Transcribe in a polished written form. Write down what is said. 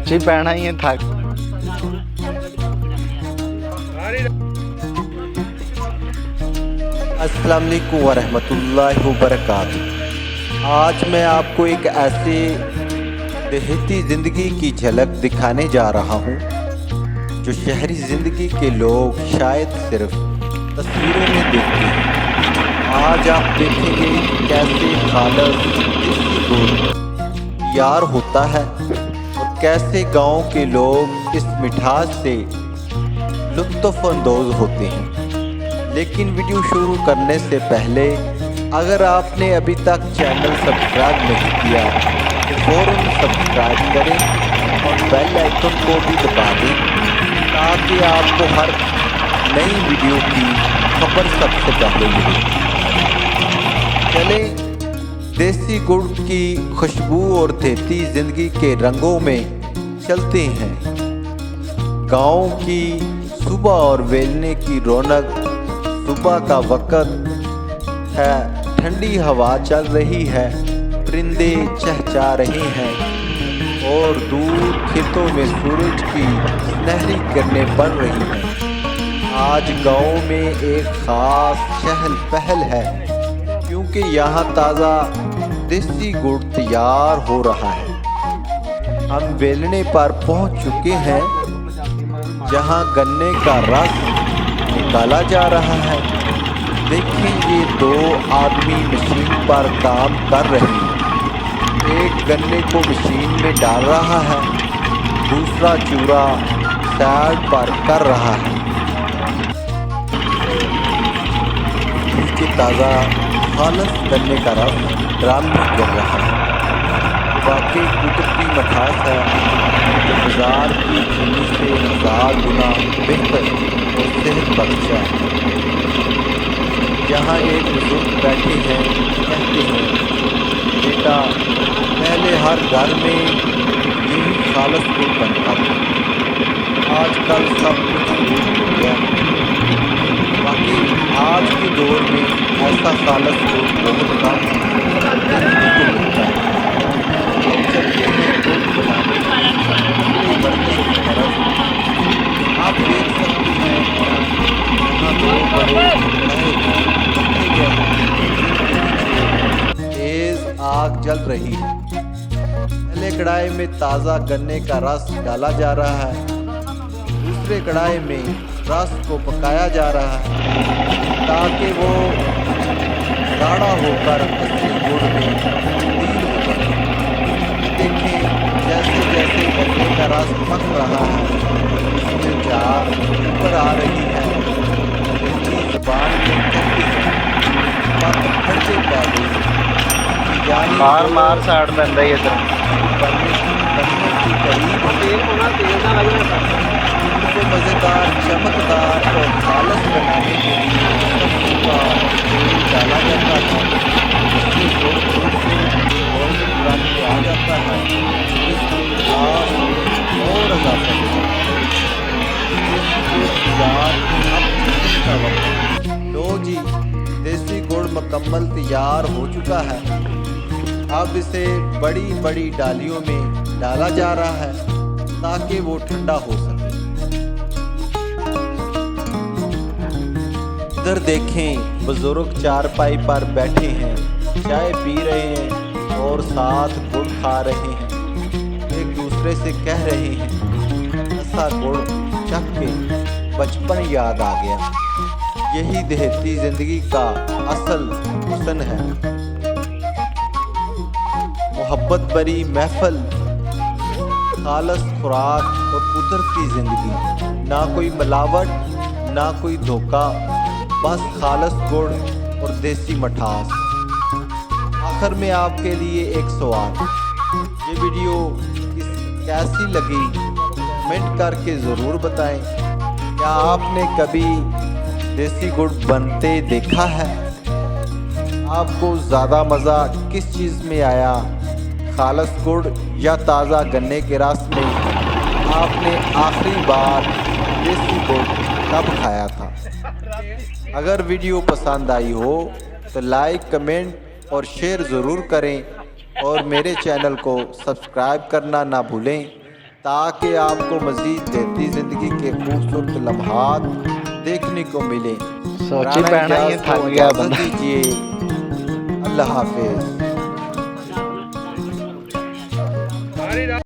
ਵਿੱਚ ਹੀ ਪੈਣਾ ਹੀ ਹੈ ਥੱਕ। अस्सलाम वालेकुम वरहमतुल्लाहि वबरकातुहू। आज मैं आपको एक ऐसे देहाती ज़िंदगी की झलक दिखाने जा रहा हूँ जो शहरी ज़िंदगी के लोग शायद सिर्फ तस्वीरों में देखते हैं। आज आप देखेंगे कि कैसे खालस देसी गुड़ यार होता है और कैसे गांव के लोग इस मिठास से लुत्फ़ अंदोज़ होते हैं। लेकिन वीडियो शुरू करने से पहले अगर आपने अभी तक चैनल सब्सक्राइब नहीं किया तो फ़ौरन सब्सक्राइब करें और बेल आइकन को भी दबा दें ताकि आपको हर नई वीडियो की खबर सबसे पहले मिले। चलें देसी गुड़ की खुशबू और देसी ज़िंदगी के रंगों में चलते हैं। गाँव की सुबह और वेलने की रौनक। सुबह का वक़्त है, ठंडी हवा चल रही है, परिंदे चहचहा रहे हैं और दूर खेतों में सूरज की सुनहरी किरणें बढ़ रही हैं। आज गांव में एक ख़ास चहल पहल है क्योंकि यहाँ ताज़ा देसी गुड़ तैयार हो रहा है। हम वेलने पर पहुँच चुके हैं जहाँ गन्ने का रस निकाला जा रहा है। देखें ये दो आदमी मशीन पर काम कर रहे हैं। एक गन्ने को मशीन में डाल रहा है, दूसरा चूरा साइड पर कर रहा है। इसके ताज़ा खालस गन्ने का रस ड्राम में गिर रहा है। वाकई कुदरती मिठास है जो बाजार की चीनी से 1000 गुना बेहतर और सेहत बख्श है। यहाँ एक बुजुर्ग बैठे हैं, कहते हैं बेटा पहले हर घर में यही खालस गुड़ बनता था, आजकल सब कुछ छूट हो गया। बाकी आज के दौर में ऐसा खालस गुड़ बहुत कम देखने को मिलता है। अब चलते हैं गुड़ बनाने के बर्तन की तरफ। आप देख सकते हैं यहाँ दो बड़े तेज आग जल रही है। पहले कढ़ाई में ताज़ा गन्ने का रस डाला जा रहा है, दूसरे कढ़ाई में रस को पकाया जा रहा है ताकि वो गाढ़ा होकर असली गुड़ में तब्दील हो जाए। देखें जैसे जैसे गन्ने का रस पक रहा है उसमें जार ऊपर आ रही है। हिंदी ज़बान में कहते हैं खर्चे पावे यानी मार साइड में अंदर इधर बनने की करीब इनको मज़ेदार चमकदार और खालस बनाने के लिए तेल डाला जाता है। इससे गुड़ गोल्डन रंग में आ जाता है। इसमें मिठास और इजाफा होता है। लो जी देसी गुड़ मुकम्मल तैयार हो चुका है। अब इसे बड़ी बड़ी डालियों में डाला जा रहा है ताकि वो ठंडा हो सके। इधर देखें बुजुर्ग चारपाई पर बैठे हैं, चाय पी रहे हैं और साथ गुड़ खा रहे हैं। एक दूसरे से कह रहे हैं ऐसा गुड़ चख के बचपन याद आ गया। यही देहाती ज़िंदगी का असल हुस्न है। मोहब्बत भरी महफिल, खालस खुराक और कुदरती ज़िंदगी। ना कोई मिलावट ना कोई धोखा, बस खालस गुड़ और देसी मिठास। आखिर में आपके लिए एक सवाल, ये वीडियो कैसी लगी कमेंट करके ज़रूर बताएं। क्या आपने कभी देसी गुड़ बनते देखा है? आपको ज़्यादा मज़ा किस चीज़ में आया, खालस गुड़ या ताज़ा गन्ने के रस में? आपने आखिरी बार देसी गुड़ कब खाया था? अगर वीडियो पसंद आई हो तो लाइक कमेंट और शेयर ज़रूर करें और मेरे चैनल को सब्सक्राइब करना ना भूलें تاکہ آپ کو مزید دیتی زندگی کے خوبصورت لمحات دیکھنے کو ملیں۔ سوچی رانا پینا یہ اجاز تھک کو گیا اجازت بندہ۔ دیجیے۔ اللہ حافظ۔